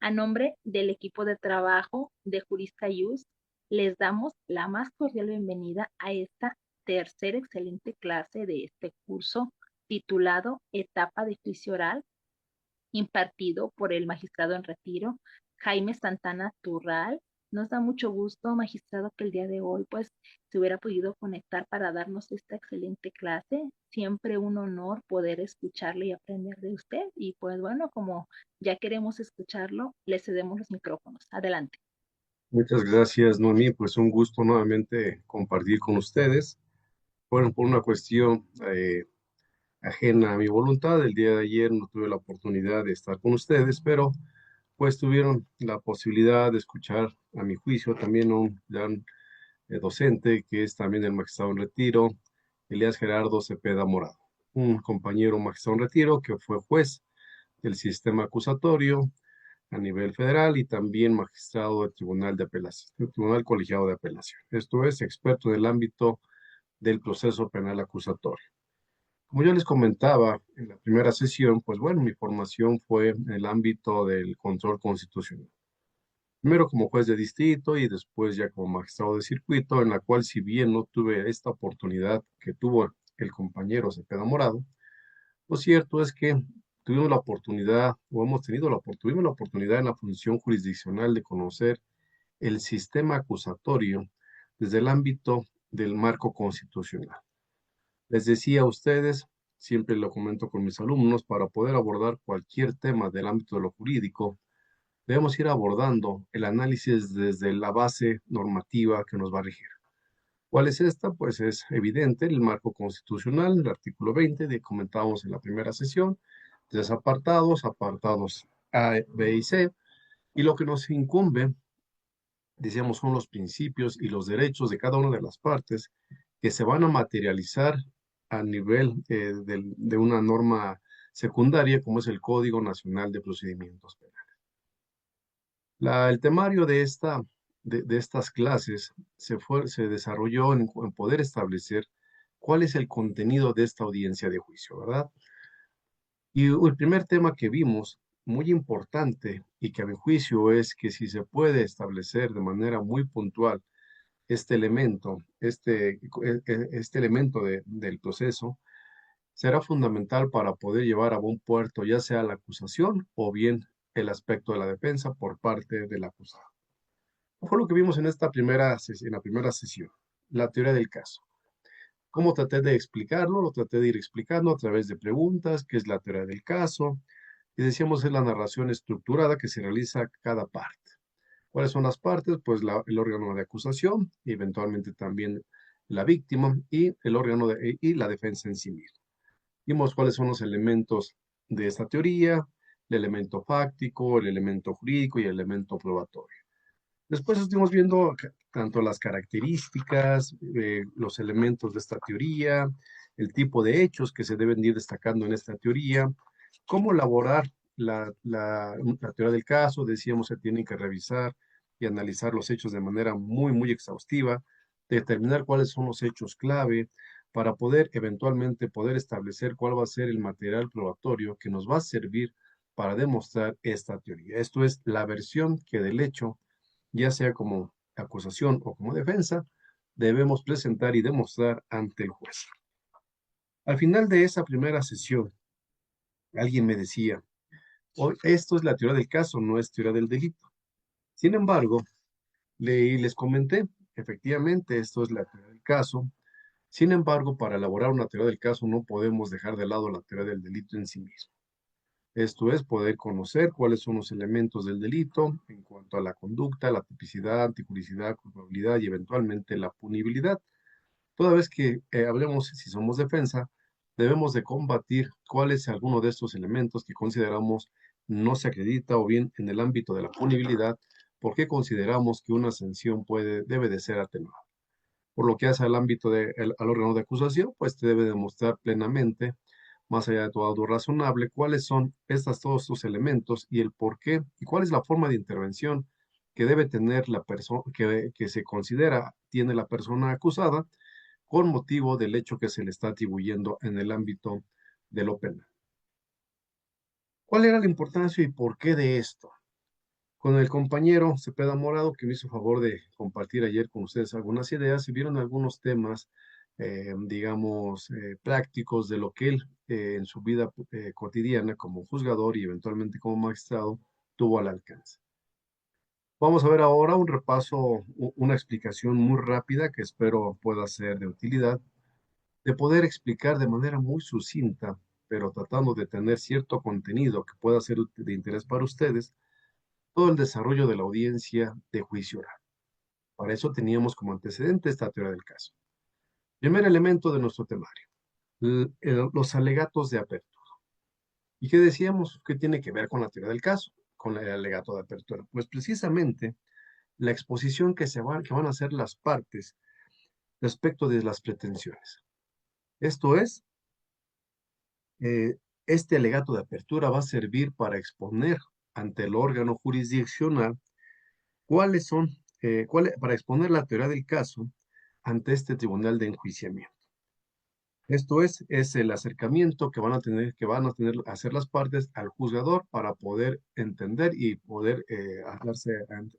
A nombre del equipo de trabajo de Jurista Yus, les damos la más cordial bienvenida a esta tercera excelente clase de este curso titulado Etapa de Juicio Oral, impartido por el magistrado en retiro, Jaime Santana Turral. Nos da mucho gusto, magistrado, que el día de hoy pues se hubiera podido conectar para darnos esta excelente clase. Siempre un honor poder escucharle y aprender de usted. Y pues bueno, como ya queremos escucharlo, le cedemos los micrófonos. Adelante. Muchas gracias, Noemí. Pues un gusto nuevamente compartir con ustedes. Bueno, por una cuestión ajena a mi voluntad, el día de ayer no tuve la oportunidad de estar con ustedes, pero pues tuvieron la posibilidad de escuchar, a mi juicio, también a un gran docente que es también el magistrado en retiro, Elías Gerardo Cepeda Morado, un compañero magistrado en retiro que fue juez del sistema acusatorio a nivel federal y también magistrado del Tribunal de Apelación, del Tribunal Colegiado de Apelación. Esto es experto en el ámbito del proceso penal acusatorio. Como yo les comentaba en la primera sesión, pues bueno, mi formación fue en el ámbito del control constitucional. Primero como juez de distrito y después ya como magistrado de circuito, en la cual si bien no tuve esta oportunidad que tuvo el compañero Cepeda Morado, lo cierto es que tuvimos la oportunidad, o hemos tenido tuvimos la oportunidad en la función jurisdiccional de conocer el sistema acusatorio desde el ámbito del marco constitucional. Les decía a ustedes, siempre lo comento con mis alumnos, para poder abordar cualquier tema del ámbito de lo jurídico, debemos ir abordando el análisis desde la base normativa que nos va a regir. ¿Cuál es esta? Pues es evidente el marco constitucional, el artículo 20, de comentábamos en la primera sesión, tres apartados, apartados A, B y C, y lo que nos incumbe, decíamos, son los principios y los derechos de cada una de las partes que se van a materializar a nivel de una norma secundaria como es el Código Nacional de Procedimientos Penales. El temario de estas clases se desarrolló en poder establecer cuál es el contenido de esta audiencia de juicio, ¿verdad? Y el primer tema que vimos, muy importante y que a mi juicio es que si se puede establecer de manera muy puntual este elemento, este elemento del proceso, será fundamental para poder llevar a buen puerto ya sea la acusación o bien el aspecto de la defensa por parte del acusado. Fue lo que vimos en en la primera sesión, la teoría del caso. ¿Cómo traté de explicarlo? Lo traté de ir explicando a través de preguntas, qué es la teoría del caso, y decíamos es la narración estructurada que se realiza a cada parte. ¿Cuáles son las partes? Pues el órgano de acusación, y eventualmente también la víctima y y la defensa en sí misma. Vimos cuáles son los elementos de esta teoría, el elemento fáctico, el elemento jurídico y el elemento probatorio. Después estuvimos viendo tanto las características, los elementos de esta teoría, el tipo de hechos que se deben ir destacando en esta teoría, cómo elaborar la teoría del caso. Decíamos que tienen que revisar y analizar los hechos de manera muy exhaustiva, determinar cuáles son los hechos clave para poder eventualmente poder establecer cuál va a ser el material probatorio que nos va a servir para demostrar esta teoría. Esto es la versión que del hecho, ya sea como acusación o como defensa, debemos presentar y demostrar ante el juez. Al final de esa primera sesión, alguien me decía, hoy esto es la teoría del caso, no es teoría del delito. Sin embargo, les comenté, efectivamente, esto es la teoría del caso. Sin embargo, para elaborar una teoría del caso no podemos dejar de lado la teoría del delito en sí mismo. Esto es poder conocer cuáles son los elementos del delito en cuanto a la conducta, la tipicidad, anticulicidad, culpabilidad y eventualmente la punibilidad. Toda vez que hablemos si somos defensa, debemos de combatir cuál es alguno de estos elementos que consideramos no se acredita o bien en el ámbito de la punibilidad, porque consideramos que una sanción debe de ser atenuada. Por lo que hace al ámbito al órgano de acusación, pues te debe demostrar plenamente, más allá de todo duda razonable, cuáles son todos estos elementos y el por qué y cuál es la forma de intervención que debe tener la persona, que se considera tiene la persona acusada con motivo del hecho que se le está atribuyendo en el ámbito de lo penal. ¿Cuál era la importancia y por qué de esto? Con el compañero Cepeda Morado, que me hizo favor de compartir ayer con ustedes algunas ideas y vieron algunos temas, digamos, prácticos de lo que él en su vida cotidiana como juzgador y eventualmente como magistrado tuvo al alcance. Vamos a ver ahora un repaso, una explicación muy rápida que espero pueda ser de utilidad, de poder explicar de manera muy sucinta, pero tratando de tener cierto contenido que pueda ser de interés para ustedes, todo el desarrollo de la audiencia de juicio oral. Para eso teníamos como antecedente esta teoría del caso. Primer elemento de nuestro temario, los alegatos de apertura. ¿Y qué decíamos? ¿Qué tiene que ver con la teoría del caso? Con el alegato de apertura. Pues precisamente la exposición que van a hacer las partes respecto de las pretensiones. Esto es, eh, este alegato de apertura va a servir para exponer ante el órgano jurisdiccional cuáles son, para exponer la teoría del caso ante este tribunal de enjuiciamiento. Esto es el acercamiento que van a tener hacer las partes al juzgador para poder entender y poder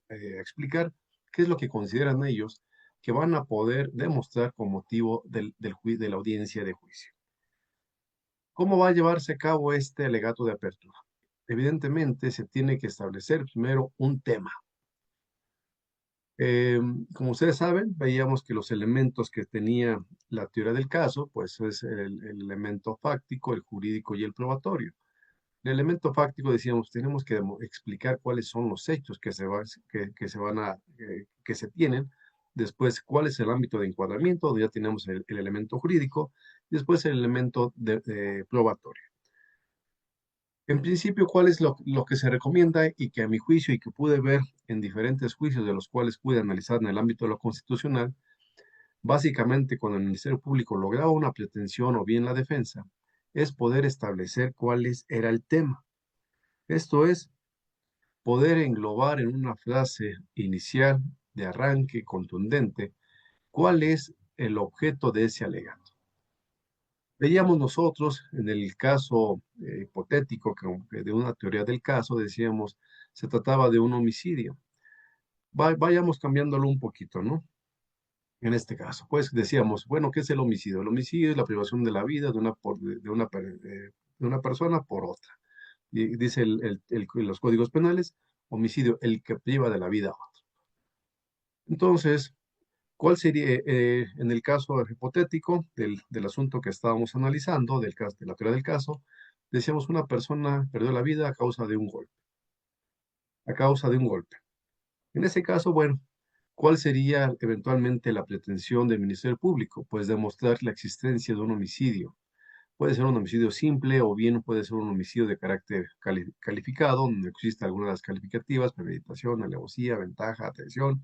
explicar qué es lo que consideran ellos que van a poder demostrar con motivo de la audiencia de juicio. ¿Cómo va a llevarse a cabo este alegato de apertura? Evidentemente, se tiene que establecer primero un tema. Como ustedes saben, veíamos que los elementos que tenía la teoría del caso, pues es el elemento fáctico, el jurídico y el probatorio. El elemento fáctico, decíamos, tenemos que explicar cuáles son los hechos que se van que se tienen. Después, cuál es el ámbito de encuadramiento, donde ya tenemos el elemento jurídico. Después, el elemento probatorio. En principio, ¿cuál es lo que se recomienda y que a mi juicio y que pude ver en diferentes juicios de los cuales pude analizar en el ámbito de lo constitucional? Básicamente, cuando el Ministerio Público lograba una pretensión o bien la defensa, es poder establecer era el tema. Esto es, poder englobar en una frase inicial de arranque contundente cuál es el objeto de ese alegato. Veíamos nosotros en el caso hipotético de una teoría del caso, decíamos, se trataba de un homicidio. Vayamos cambiándolo un poquito, ¿no? En este caso, pues decíamos, bueno, ¿qué es el homicidio? El homicidio es la privación de la vida de una persona por otra. Y dice los códigos penales, homicidio, el que priva de la vida a otro. Entonces, ¿cuál sería, en el caso hipotético del asunto que estábamos analizando, de la teoría del caso, decíamos una persona perdió la vida a causa de un golpe, a causa de un golpe. En ese caso, bueno, ¿cuál sería eventualmente la pretensión del Ministerio Público? Pues demostrar la existencia de un homicidio. Puede ser un homicidio simple o bien puede ser un homicidio de carácter calificado, donde existe alguna de las calificativas, premeditación, alevosía, ventaja, atención,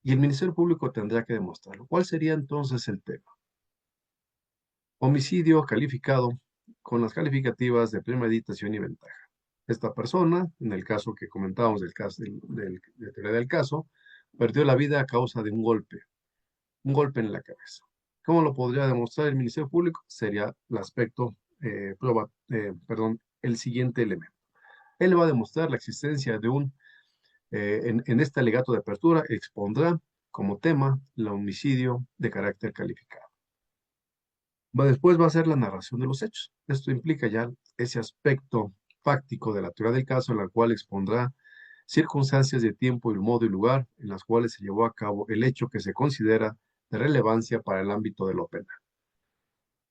y el Ministerio Público tendrá que demostrarlo. ¿Cuál sería entonces el tema? Homicidio calificado con las calificativas de premeditación y ventaja. Esta persona, en el caso que comentábamos de teoría del caso, perdió la vida a causa de un golpe en la cabeza. ¿Cómo lo podría demostrar el Ministerio Público? Sería el aspecto, el siguiente elemento. Él va a demostrar la existencia de en este alegato de apertura, expondrá como tema el homicidio de carácter calificado. Después va a ser la narración de los hechos. Esto implica ya ese aspecto fáctico de la teoría del caso en la cual expondrá circunstancias de tiempo y modo y lugar en las cuales se llevó a cabo el hecho que se considera de relevancia para el ámbito de lo penal.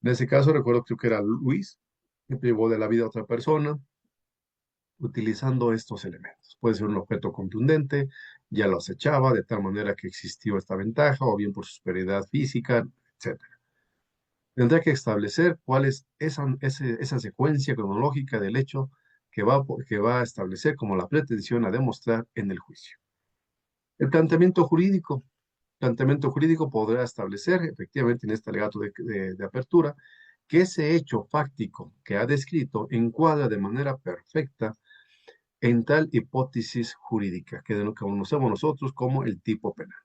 En ese caso, recuerdo creo que era Luis, que privó de la vida a otra persona, utilizando estos elementos. Puede ser un objeto contundente, ya lo acechaba, de tal manera que existió esta ventaja, o bien por su superioridad física, etcétera. Tendrá que establecer cuál es esa secuencia cronológica del hecho que va a establecer como la pretensión a demostrar en el juicio. El planteamiento jurídico. Planteamiento jurídico podrá establecer, efectivamente, en este alegato de apertura, que ese hecho fáctico que ha descrito encuadra de manera perfecta en tal hipótesis jurídica, que conocemos nosotros como el tipo penal.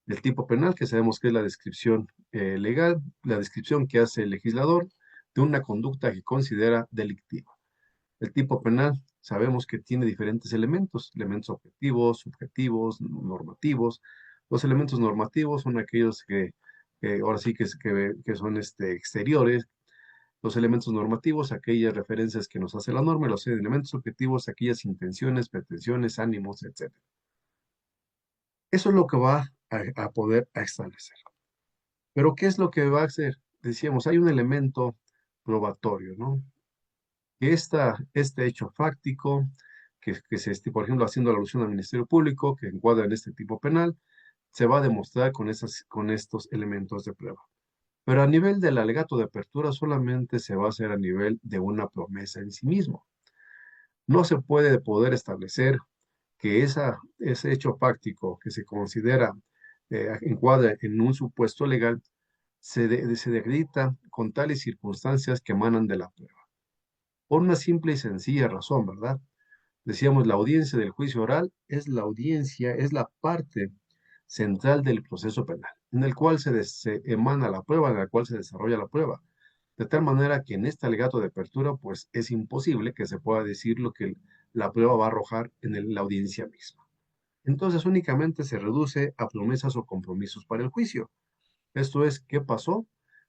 El tipo penal, que sabemos que es la descripción legal, la descripción que hace el legislador de una conducta que considera delictiva. El tipo penal sabemos que tiene diferentes elementos, elementos objetivos, subjetivos, normativos. Los elementos normativos son aquellos que ahora sí que son exteriores. Los elementos normativos, aquellas referencias que nos hace la norma, y los elementos objetivos, aquellas intenciones, pretensiones, ánimos, etcétera. Eso es lo que va a poder a establecer. Pero ¿qué es lo que va a hacer? Decíamos, hay un elemento probatorio, ¿no? Que este hecho fáctico, que se esté, por ejemplo, haciendo alusión al Ministerio Público, que encuadra en este tipo penal, se va a demostrar con estos elementos de prueba. Pero a nivel del alegato de apertura solamente se va a hacer a nivel de una promesa en sí mismo. No se puede poder establecer que ese hecho fáctico que se considera encuadra en un supuesto legal se acredita con tales circunstancias que emanan de la prueba. Por una simple y sencilla razón, ¿verdad? Decíamos, la audiencia del juicio oral es la audiencia, es la parte central del proceso penal, en el cual se emana la prueba, en la cual se desarrolla la prueba. De tal manera que en este alegato de apertura, pues es imposible que se pueda decir lo que la prueba va a arrojar en la audiencia misma. Entonces únicamente se reduce a promesas o compromisos para el juicio. Esto es, ¿qué pasó?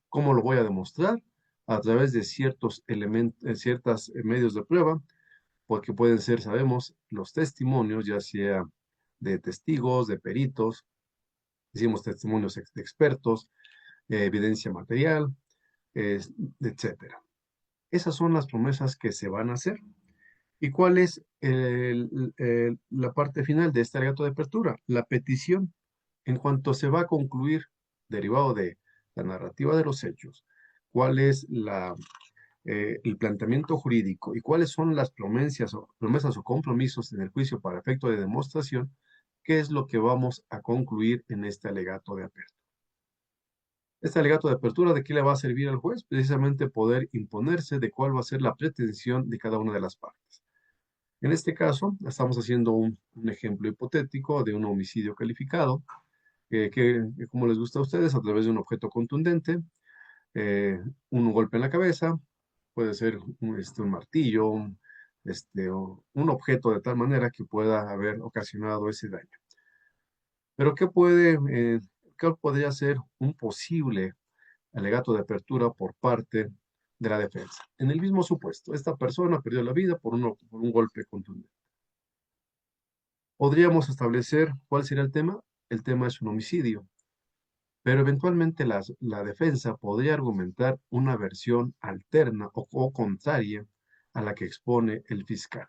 ¿Cómo lo voy a demostrar? A través de ciertos elementos, ciertos medios de prueba, porque pueden ser, sabemos, los testimonios, ya sea de testigos, de peritos, decimos testimonios de expertos, evidencia material, etcétera. Esas son las promesas que se van a hacer. ¿Y cuál es la parte final de este alegato de apertura? La petición. En cuanto se va a concluir, derivado de la narrativa de los hechos, cuál es el planteamiento jurídico y cuáles son las promesas o compromisos en el juicio para efecto de demostración, qué es lo que vamos a concluir en este alegato de apertura. Este alegato de apertura, ¿de qué le va a servir al juez? Precisamente poder imponerse de cuál va a ser la pretensión de cada una de las partes. En este caso, estamos haciendo un ejemplo hipotético de un homicidio calificado, como les gusta a ustedes, a través de un objeto contundente, un golpe en la cabeza, puede ser un martillo, o un objeto de tal manera que pueda haber ocasionado ese daño. Pero ¿qué podría ser un posible alegato de apertura por parte de la defensa? En el mismo supuesto, esta persona perdió la vida por un golpe contundente. Podríamos establecer cuál sería el tema. El tema es un homicidio, pero eventualmente la defensa podría argumentar una versión alterna o contraria a la que expone el fiscal.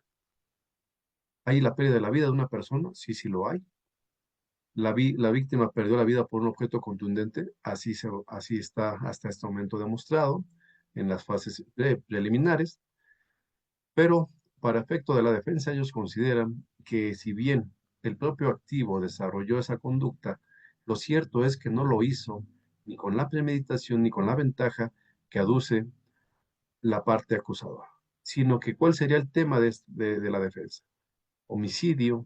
¿Hay la pérdida de la vida de una persona? Sí, sí lo hay. La víctima perdió la vida por un objeto contundente, así está hasta este momento demostrado en las fases preliminares, pero para efecto de la defensa ellos consideran que si bien el propio activo desarrolló esa conducta, lo cierto es que no lo hizo ni con la premeditación ni con la ventaja que aduce la parte acusadora, sino que ¿cuál sería el tema de la defensa? Homicidio,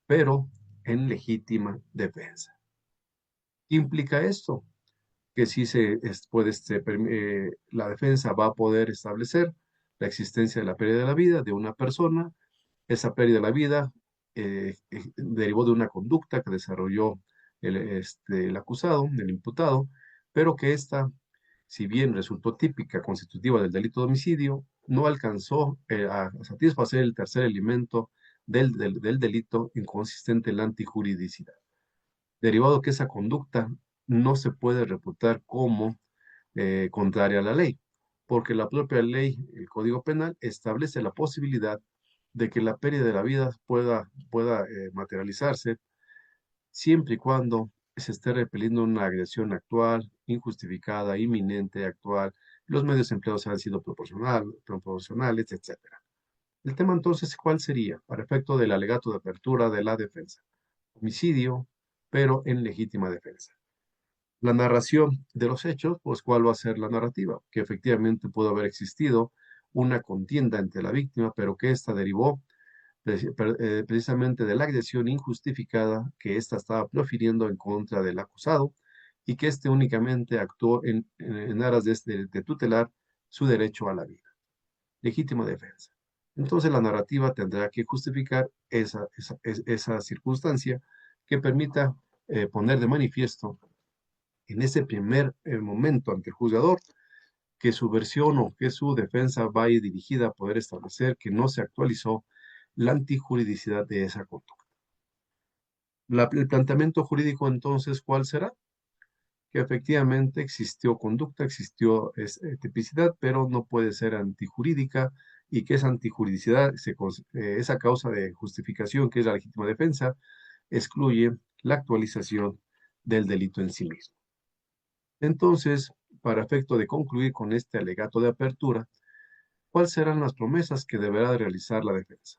pero en legítima defensa. ¿Qué implica esto? Que sí la defensa va a poder establecer la existencia de la pérdida de la vida de una persona. Esa pérdida de la vida derivó de una conducta que desarrolló el acusado, el imputado, pero que esta, si bien resultó típica, constitutiva del delito de homicidio, no alcanzó a satisfacer el tercer elemento del delito inconsistente en la antijuridicidad, derivado que esa conducta no se puede reputar como contraria a la ley, porque la propia ley, el Código Penal, establece la posibilidad de que la pérdida de la vida pueda materializarse siempre y cuando se esté repeliendo una agresión actual, injustificada, inminente, actual, los medios empleados han sido proporcionales, etcétera. El tema entonces, ¿cuál sería? Para efecto del alegato de apertura de la defensa. Homicidio, pero en legítima defensa. La narración de los hechos, pues ¿cuál va a ser la narrativa? Que efectivamente pudo haber existido una contienda entre la víctima, pero que ésta derivó precisamente de la agresión injustificada que ésta estaba profiriendo en contra del acusado y que éste únicamente actuó en aras de tutelar su derecho a la vida. Legítima defensa. Entonces la narrativa tendrá que justificar esa circunstancia que permita poner de manifiesto en ese primer momento ante el juzgador que su versión o que su defensa va a ir dirigida a poder establecer que no se actualizó la antijuridicidad de esa conducta. El planteamiento jurídico entonces, ¿cuál será? Que efectivamente existió conducta, existió tipicidad, pero no puede ser antijurídica y que esa antijuridicidad, esa causa de justificación, que es la legítima defensa, excluye la actualización del delito en sí mismo. Entonces, para efecto de concluir con este alegato de apertura, ¿cuáles serán las promesas que deberá realizar la defensa?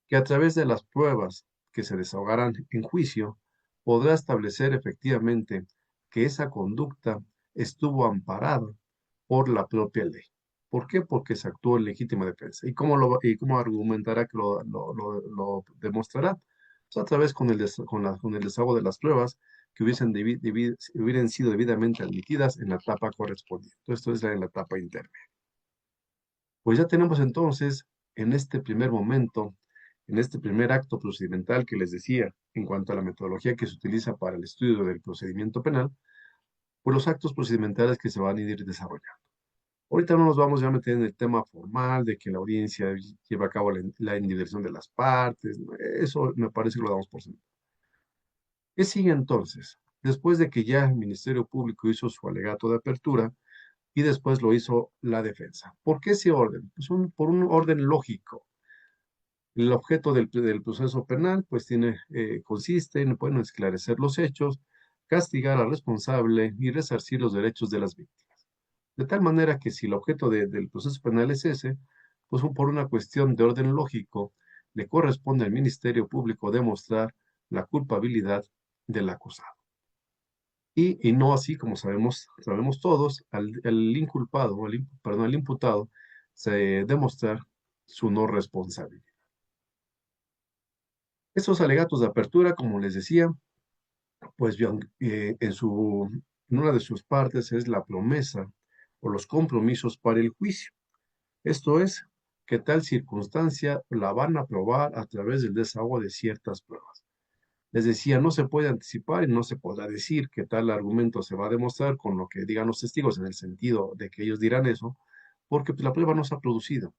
Que a través de las pruebas que se desahogarán en juicio, podrá establecer efectivamente que esa conducta estuvo amparada por la propia ley. ¿Por qué? Porque se actuó en legítima defensa. ¿Y cómo argumentará que lo demostrará? Pues a través con el desahogo de las pruebas que hubieran sido debidamente admitidas en la etapa correspondiente. Esto es en la etapa interna. Pues ya tenemos entonces, en este primer momento, en este primer acto procedimental que les decía, en cuanto a la metodología que se utiliza para el estudio del procedimiento penal, pues los actos procedimentales que se van a ir desarrollando. Ahorita no nos vamos ya a meter en el tema formal de que la audiencia lleva a cabo la individuación de las partes, ¿no? Eso me parece que lo damos por sentado. ¿Qué sigue entonces? Después de que ya el Ministerio Público hizo su alegato de apertura y después lo hizo la defensa. ¿Por qué ese orden? Pues por un orden lógico. El objeto del proceso penal, pues consiste en, bueno, esclarecer los hechos, castigar al responsable y resarcir los derechos de las víctimas. De tal manera que si el objeto del proceso penal es ese, pues por una cuestión de orden lógico, le corresponde al Ministerio Público demostrar la culpabilidad del acusado. Y no así, como sabemos todos, al inculpado, perdón, al imputado, se demostrar su no responsabilidad. Estos alegatos de apertura, como les decía, pues en una de sus partes es la promesa o los compromisos para el juicio. Esto es, que tal circunstancia la van a probar a través del desahogo de ciertas pruebas. Les decía, no se puede anticipar y no se podrá decir que tal argumento se va a demostrar con lo que digan los testigos en el sentido de que ellos dirán eso, porque pues, la prueba no se ha producido.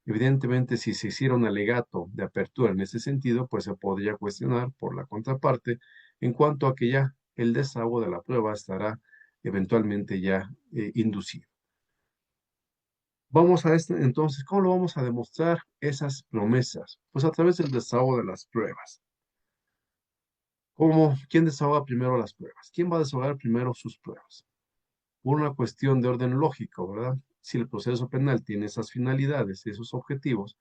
Evidentemente, si se hiciera un alegato de apertura en ese sentido, pues se podría cuestionar por la contraparte en cuanto a que ya el desahogo de la prueba estará eventualmente ya inducido. Vamos a entonces, ¿cómo lo vamos a demostrar esas promesas? Pues a través del desahogo de las pruebas. ¿Quién desahoga primero las pruebas? ¿Quién va a desahogar primero sus pruebas? Por una cuestión de orden lógico, ¿verdad? Si el proceso penal tiene esas finalidades, esos objetivos,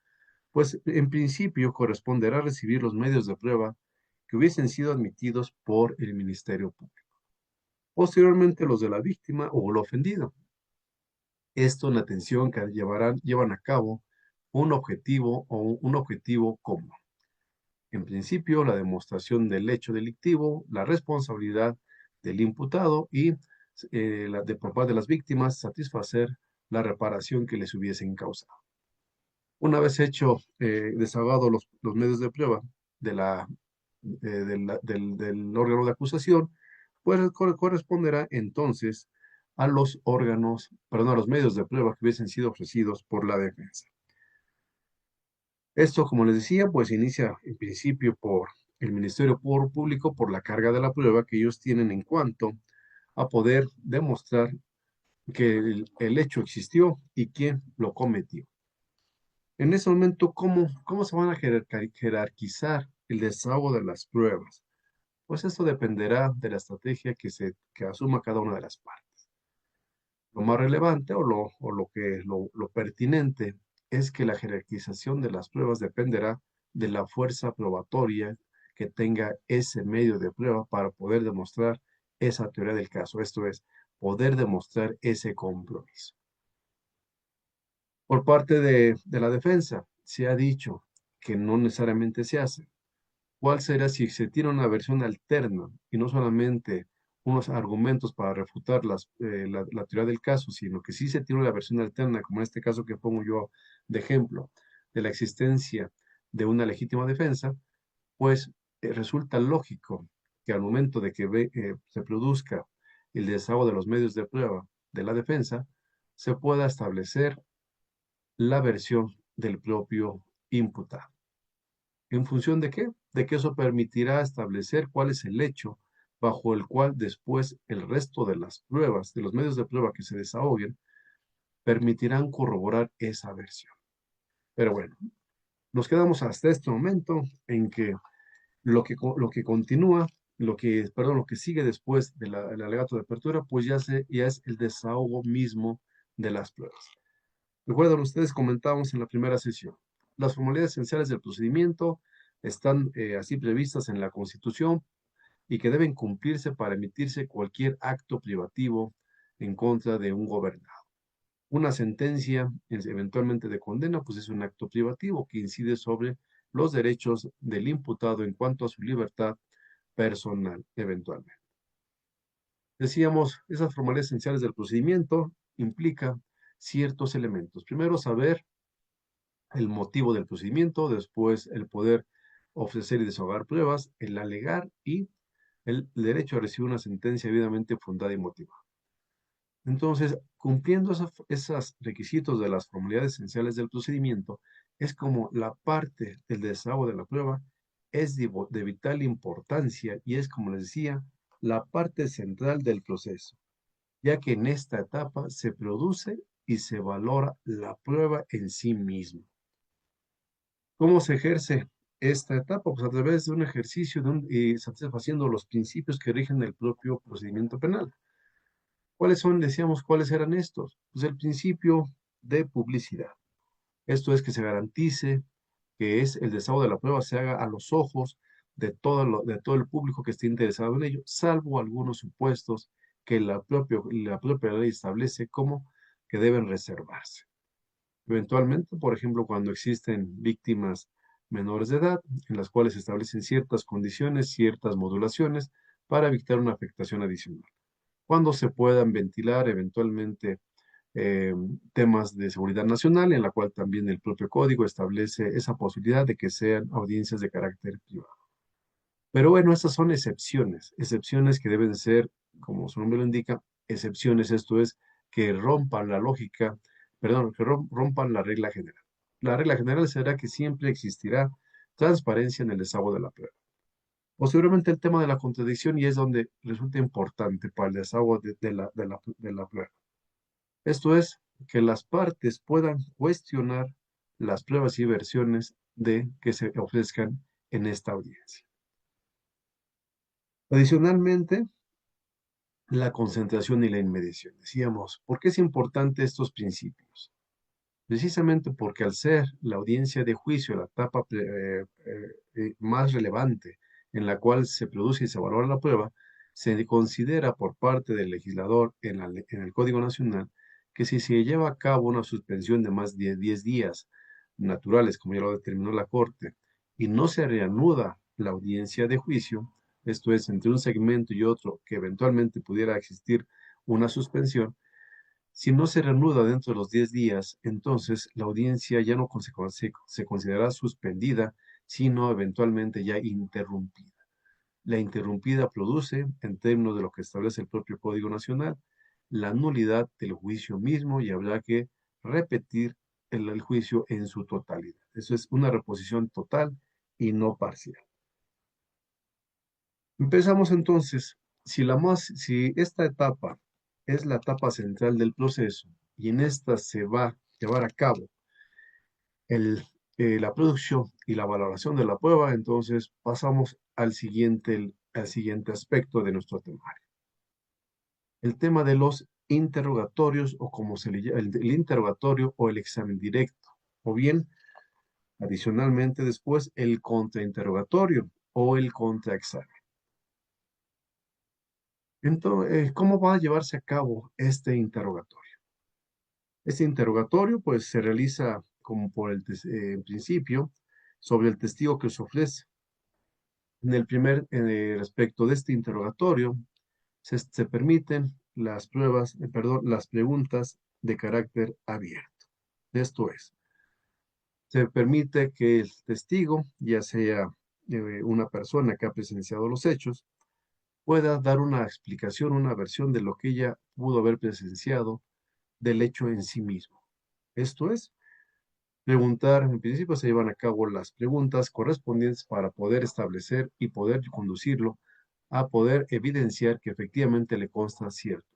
pues en principio corresponderá recibir los medios de prueba que hubiesen sido admitidos por el Ministerio Público. Posteriormente los de la víctima o el ofendido. Esto en la atención que llevan a cabo un objetivo común. En principio, la demostración del hecho delictivo, la responsabilidad del imputado y por parte de las víctimas satisfacer la reparación que les hubiesen causado. Una vez desahogado los medios de prueba de del órgano de acusación, pues corresponderá entonces a los a los medios de prueba que hubiesen sido ofrecidos por la defensa. Esto, como les decía, pues inicia en principio por el Ministerio Público, por la carga de la prueba que ellos tienen en cuanto a poder demostrar que el hecho existió y quién lo cometió. En ese momento, ¿cómo se van a jerarquizar el desahogo de las pruebas? Pues esto dependerá de la estrategia que asuma cada una de las partes. Lo más relevante lo pertinente es que la jerarquización de las pruebas dependerá de la fuerza probatoria que tenga ese medio de prueba para poder demostrar esa teoría del caso, esto es, poder demostrar ese compromiso. Por parte de la defensa, se ha dicho que no necesariamente se hace. ¿Cuál será si se tiene una versión alterna y no solamente unos argumentos para refutar la teoría del caso, sino que sí se tiene una versión alterna, como en este caso que pongo yo de ejemplo? de la existencia de una legítima defensa, pues resulta lógico que al momento de que se produzca el desahogo de los medios de prueba de la defensa, se pueda establecer la versión del propio imputado. ¿En función de qué? De que eso permitirá establecer cuál es el hecho bajo el cual después el resto de las pruebas, de los medios de prueba que se desahoguen, permitirán corroborar esa versión. Pero bueno, nos quedamos hasta este momento en que lo que continúa, lo que sigue después del alegato de apertura, pues ya es el desahogo mismo de las pruebas. Recuerdan ustedes, comentábamos en la primera sesión, las formalidades esenciales del procedimiento están así previstas en la Constitución y que deben cumplirse para emitirse cualquier acto privativo en contra de un gobernado. Una sentencia, eventualmente de condena, pues es un acto privativo que incide sobre los derechos del imputado en cuanto a su libertad personal, eventualmente. Decíamos, esas formalidades esenciales del procedimiento implica ciertos elementos. Primero, saber el motivo del procedimiento, después el poder ofrecer y desahogar pruebas, el alegar y el derecho a recibir una sentencia debidamente fundada y motivada. Entonces, cumpliendo esos requisitos de las formalidades esenciales del procedimiento, es como la parte del desahogo de la prueba es de vital importancia y es, como les decía, la parte central del proceso, ya que en esta etapa se produce y se valora la prueba en sí misma. ¿Cómo se ejerce esta etapa? Pues a través de un ejercicio y satisfaciendo los principios que rigen el propio procedimiento penal. ¿Cuáles son? Decíamos, ¿cuáles eran estos? Pues el principio de publicidad. Esto es que se garantice que es el desahogo de la prueba se haga a los ojos de todo el público que esté interesado en ello, salvo algunos supuestos que la propia ley establece como que deben reservarse. Eventualmente, por ejemplo, cuando existen víctimas menores de edad, en las cuales se establecen ciertas condiciones, ciertas modulaciones para evitar una afectación adicional. Cuando se puedan ventilar eventualmente eh, temas de seguridad nacional, en la cual también el propio código establece esa posibilidad de que sean audiencias de carácter privado. Pero bueno, estas son excepciones, excepciones que deben ser, como su nombre lo indica, excepciones, esto es, que rompan la lógica, perdón, que rompan la regla general. La regla general será que siempre existirá transparencia en el desahogo de la prueba. Posteriormente el tema de la contradicción y es donde resulta importante para el desahogo de la prueba. Esto es, que las partes puedan cuestionar las pruebas y versiones de que se ofrezcan en esta audiencia. Adicionalmente, la concentración y la inmediación. Decíamos, ¿por qué es importante estos principios? Precisamente porque al ser la audiencia de juicio la etapa más relevante en la cual se produce y se valora la prueba, se considera por parte del legislador en el Código Nacional que si se lleva a cabo una suspensión de más de 10 días naturales, como ya lo determinó la Corte, y no se reanuda la audiencia de juicio, esto es, entre un segmento y otro, que eventualmente pudiera existir una suspensión, si no se reanuda dentro de los 10 días, entonces la audiencia ya no se considerará suspendida, sino eventualmente ya interrumpida. La interrumpida produce, en términos de lo que establece el propio Código Nacional, la nulidad del juicio mismo y habrá que repetir el juicio en su totalidad. Eso es una reposición total y no parcial. Empezamos entonces, si esta etapa es la etapa central del proceso y en esta se va a llevar a cabo el, la producción y la valoración de la prueba, entonces pasamos al siguiente aspecto de nuestro temario. El tema de los interrogatorios o como se le llama, el interrogatorio o el examen directo, o bien, adicionalmente después, el contrainterrogatorio o el contraexamen. Entonces, ¿cómo va a llevarse a cabo este interrogatorio? Este interrogatorio, pues, se realiza como por en principio sobre el testigo que se ofrece. En el primer, respecto de este interrogatorio, se permiten las pruebas, perdón, las preguntas de carácter abierto. Esto es, Se permite que el testigo, ya sea una persona que ha presenciado los hechos, pueda dar una explicación, una versión de lo que ella pudo haber presenciado del hecho en sí mismo. Esto es, preguntar, en principio se llevan a cabo las preguntas correspondientes para poder establecer y poder conducirlo a poder evidenciar que efectivamente le consta cierto.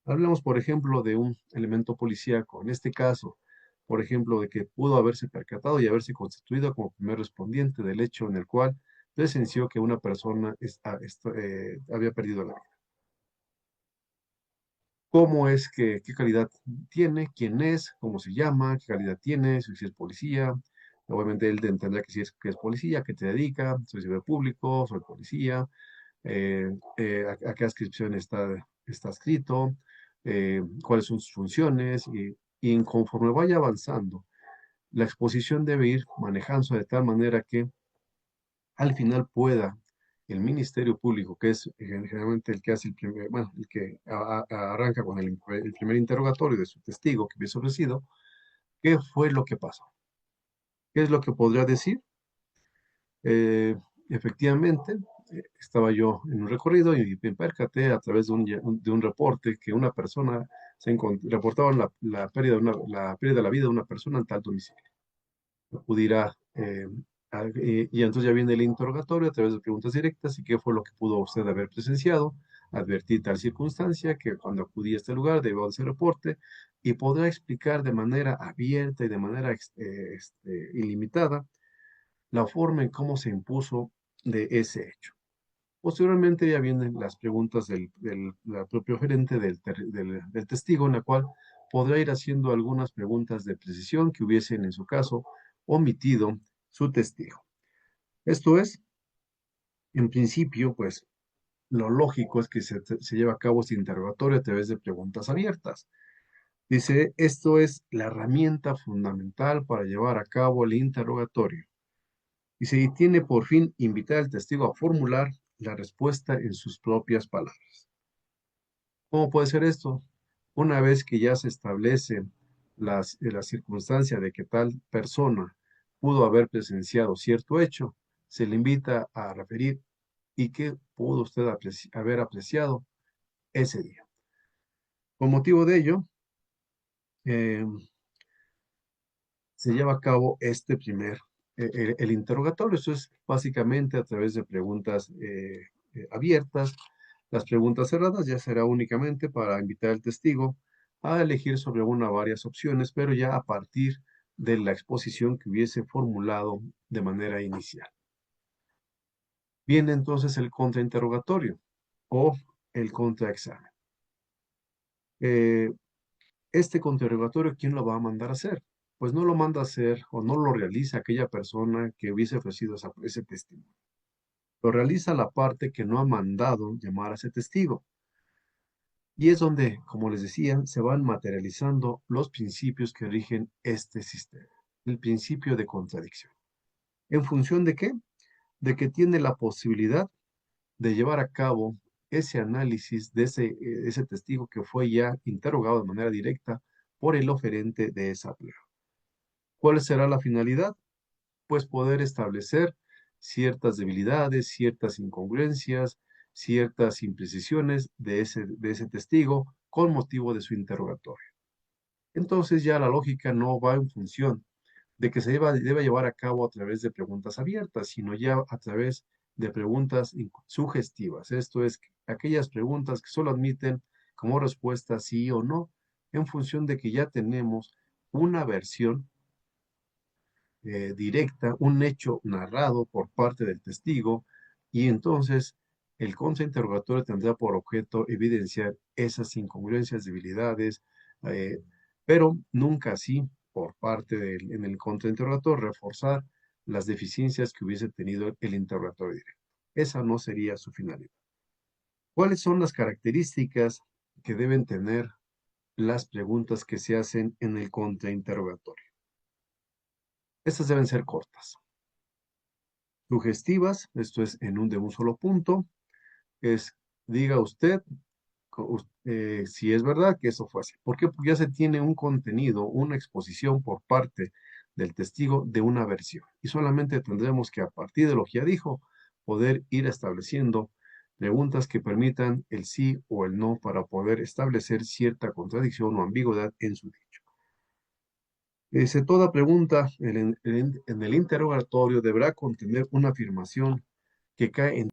Hablamos, por ejemplo, de un elemento policíaco, en este caso, por ejemplo, de que pudo haberse percatado y haberse constituido como primer respondiente del hecho en el cual presenció que una persona había perdido la vida. ¿Cómo es que, qué calidad tiene, quién es, cómo se llama, qué calidad tiene, si es policía? Obviamente él entenderá que es policía, a qué te dedica, soy servidor público, soy policía, a qué adscripción está escrito, cuáles son sus funciones y conforme vaya avanzando, la exposición debe ir manejándose de tal manera que al final pueda el Ministerio Público, que es generalmente el que hace el primer, bueno, el que arranca con el primer interrogatorio de su testigo que hubiese ofrecido, ¿qué fue lo que pasó? ¿Qué es lo que podría decir? Eh, efectivamente, estaba yo en un recorrido y me percaté a través de un reporte que una persona reportaba la pérdida de la vida de una persona en tal domicilio. Pudiera, y entonces ya viene el interrogatorio a través de preguntas directas y qué fue lo que pudo usted haber presenciado, advertir tal circunstancia que cuando acudí a este lugar debió de ese reporte y podrá explicar de manera abierta y de manera ilimitada la forma en cómo se impuso de ese hecho. Posteriormente ya vienen las preguntas del propio gerente del testigo, en la cual podrá ir haciendo algunas preguntas de precisión que hubiesen, en su caso, omitido su testigo. Esto es, en principio, pues lo lógico es que se lleve a cabo este interrogatorio a través de preguntas abiertas. Dice, esto es la herramienta fundamental para llevar a cabo el interrogatorio. Y tiene por fin invitar al testigo a formular la respuesta en sus propias palabras. ¿Cómo puede ser esto? Una vez que ya se establece la circunstancia de que tal persona pudo haber presenciado cierto hecho, se le invita a referir y qué pudo usted haber apreciado ese día. Con motivo de ello, eh, se lleva a cabo este primer, el interrogatorio. Eso es básicamente a través de preguntas abiertas. Las preguntas cerradas ya será únicamente para invitar al testigo a elegir sobre una o varias opciones, pero ya a partir de la exposición que hubiese formulado de manera inicial. Viene entonces el contrainterrogatorio o el contraexamen. Eh, este contrarrogatorio, ¿quién lo va a mandar a hacer? Pues no lo manda a hacer o no lo realiza aquella persona que hubiese ofrecido ese testimonio. Lo realiza la parte que no ha mandado llamar a ese testigo. Y es donde, como les decía, se van materializando los principios que rigen este sistema. El principio de contradicción. ¿En función de qué? De que tiene la posibilidad de llevar a cabo ese análisis de ese testigo que fue ya interrogado de manera directa por el oferente de esa prueba. ¿Cuál será la finalidad? Pues poder establecer ciertas debilidades, ciertas incongruencias, ciertas imprecisiones de ese testigo con motivo de su interrogatorio. Entonces ya la lógica no va en función de que debe llevar a cabo a través de preguntas abiertas, sino ya a través de preguntas sugestivas. Esto es, aquellas preguntas que solo admiten como respuesta sí o no, en función de que ya tenemos una versión directa, un hecho narrado por parte del testigo, y entonces el contrainterrogatorio tendrá por objeto evidenciar esas incongruencias, debilidades, eh, pero nunca así por parte en el contrainterrogatorio reforzar las deficiencias que hubiese tenido el interrogatorio directo. Esa no sería su finalidad. ¿Cuáles son las características que deben tener las preguntas que se hacen en el contrainterrogatorio? Estas deben ser cortas, sugestivas, esto es de un solo punto, es diga usted si es verdad que eso fue así. ¿Por qué? Porque ya se tiene un contenido, una exposición por parte del testigo de una versión. Y solamente tendremos que, a partir de lo que ya dijo, poder ir estableciendo preguntas que permitan el sí o el no para poder establecer cierta contradicción o ambigüedad en su dicho. Dice, toda pregunta en el interrogatorio deberá contener una afirmación que cae en